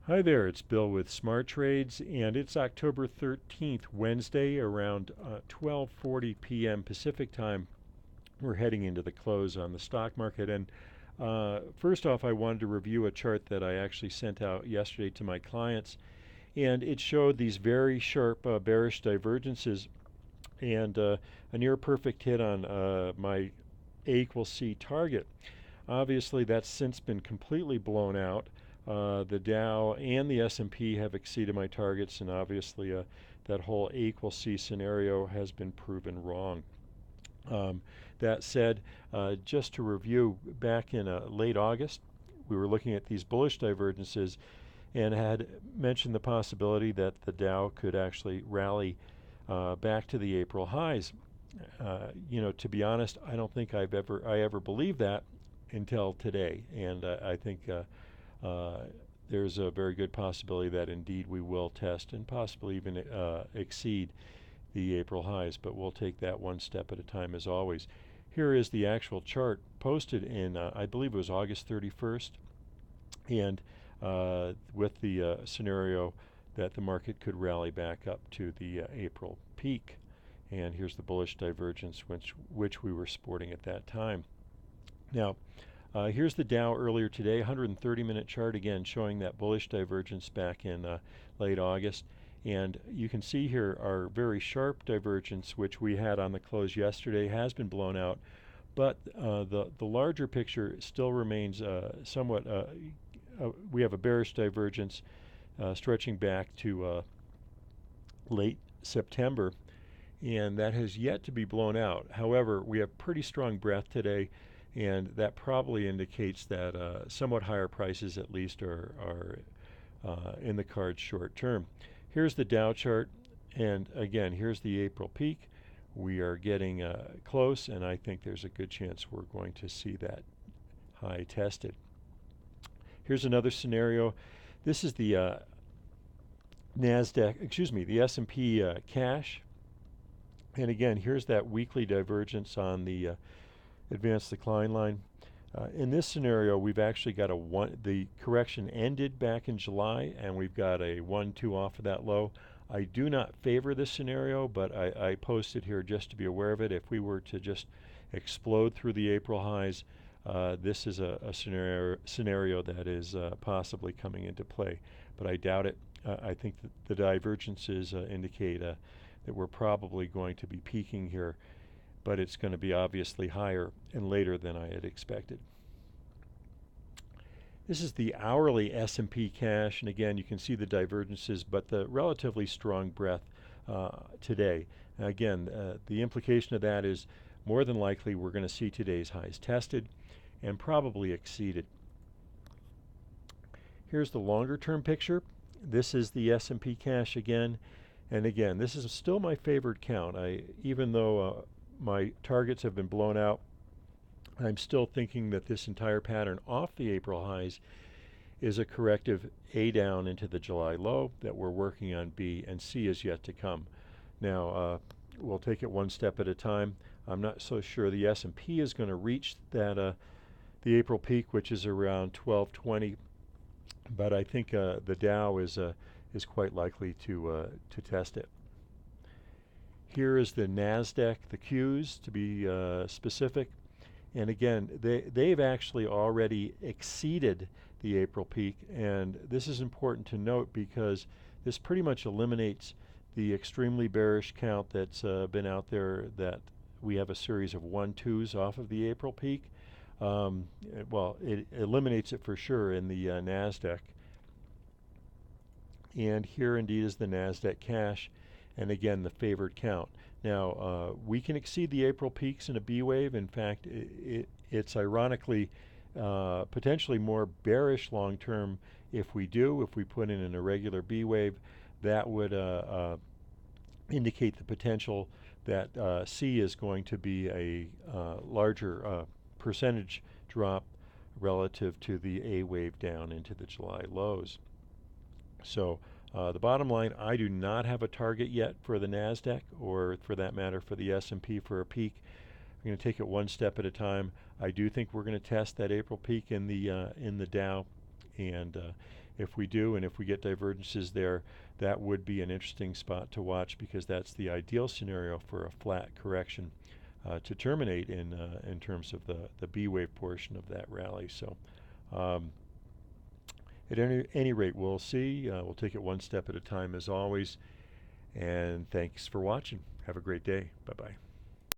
Hi there, it's Bill with Smart Trades, and it's October 13th, Wednesday, around 12:40 p.m. Pacific time. We're heading into the close on the stock market, and first off, I wanted to review a chart that I actually sent out yesterday to my clients, and it showed these very sharp bearish divergences and a near perfect hit on my A equals C target. Obviously, that's since been completely blown out. The Dow and the S&P have exceeded my targets, and obviously that whole A equals C scenario has been proven wrong. That said, just to review, back in late August, we were looking at these bullish divergences and had mentioned the possibility that the Dow could actually rally back to the April highs. To be honest, I don't think I ever believed that until today, and I think there's a very good possibility that indeed we will test and possibly even exceed the April highs, but we'll take that one step at a time as always. Here is the actual chart posted in, I believe it was August 31st, and with the scenario that the market could rally back up to the April peak. And here's the bullish divergence which we were sporting at that time. Now, here's the Dow earlier today, 130-minute chart again showing that bullish divergence back in late August. And you can see here our very sharp divergence, which we had on the close yesterday, has been blown out. But the larger picture still remains somewhat, we have a bearish divergence stretching back to late September, and that has yet to be blown out. However, we have pretty strong breadth today, and that probably indicates that somewhat higher prices at least are in the cards short term. Here's the Dow chart, and again, here's the April peak. We are getting close, and I think there's a good chance we're going to see that high tested. Here's another scenario. This is the the S&P cash. And again, here's that weekly divergence on the advanced decline line. In this scenario, we've actually got the correction ended back in July, and we've got a 1-2 off of that low. I do not favor this scenario, but I posted here just to be aware of it. If we were to just explode through the April highs, this is a scenario that is possibly coming into play, but I doubt it. I think that the divergences indicate that we're probably going to be peaking here, but it's going to be obviously higher and later than I had expected. This is the hourly S&P cash, and again, you can see the divergences, but the relatively strong breadth today. Again, the implication of that is more than likely we're going to see today's highs tested and probably exceeded. Here's the longer term picture. This is the S&P cash again, and again, this is still my favorite count. Even though my targets have been blown out, I'm still thinking that this entire pattern off the April highs is a corrective A down into the July low that we're working on B, and C is yet to come. Now, we'll take it one step at a time. I'm not so sure the S&P is going to reach that the April peak, which is around 1220, but I think the Dow is quite likely to test it. Here is the NASDAQ, the Qs to be specific. And again, they've actually already exceeded the April peak, and this is important to note because this pretty much eliminates the extremely bearish count that's been out there, that we have a series of 1-2s off of the April peak. Well, it eliminates it for sure in the NASDAQ. And here indeed is the NASDAQ cash, and again the favored count. Now, we can exceed the April peaks in a B wave. In fact, it's ironically potentially more bearish long term if we put in an irregular B wave. That would indicate the potential that C is going to be a larger percentage drop relative to the A wave down into the July lows. So the bottom line, I do not have a target yet for the NASDAQ, or for that matter for the S&P for a peak. I'm going to take it one step at a time. I do think we're going to test that April peak in the Dow, and if we do, and if we get divergences there, that would be an interesting spot to watch, because that's the ideal scenario for a flat correction to terminate in terms of the B wave portion of that rally. So at any rate, we'll see. We'll take it one step at a time as always. And thanks for watching. Have a great day. Bye-bye.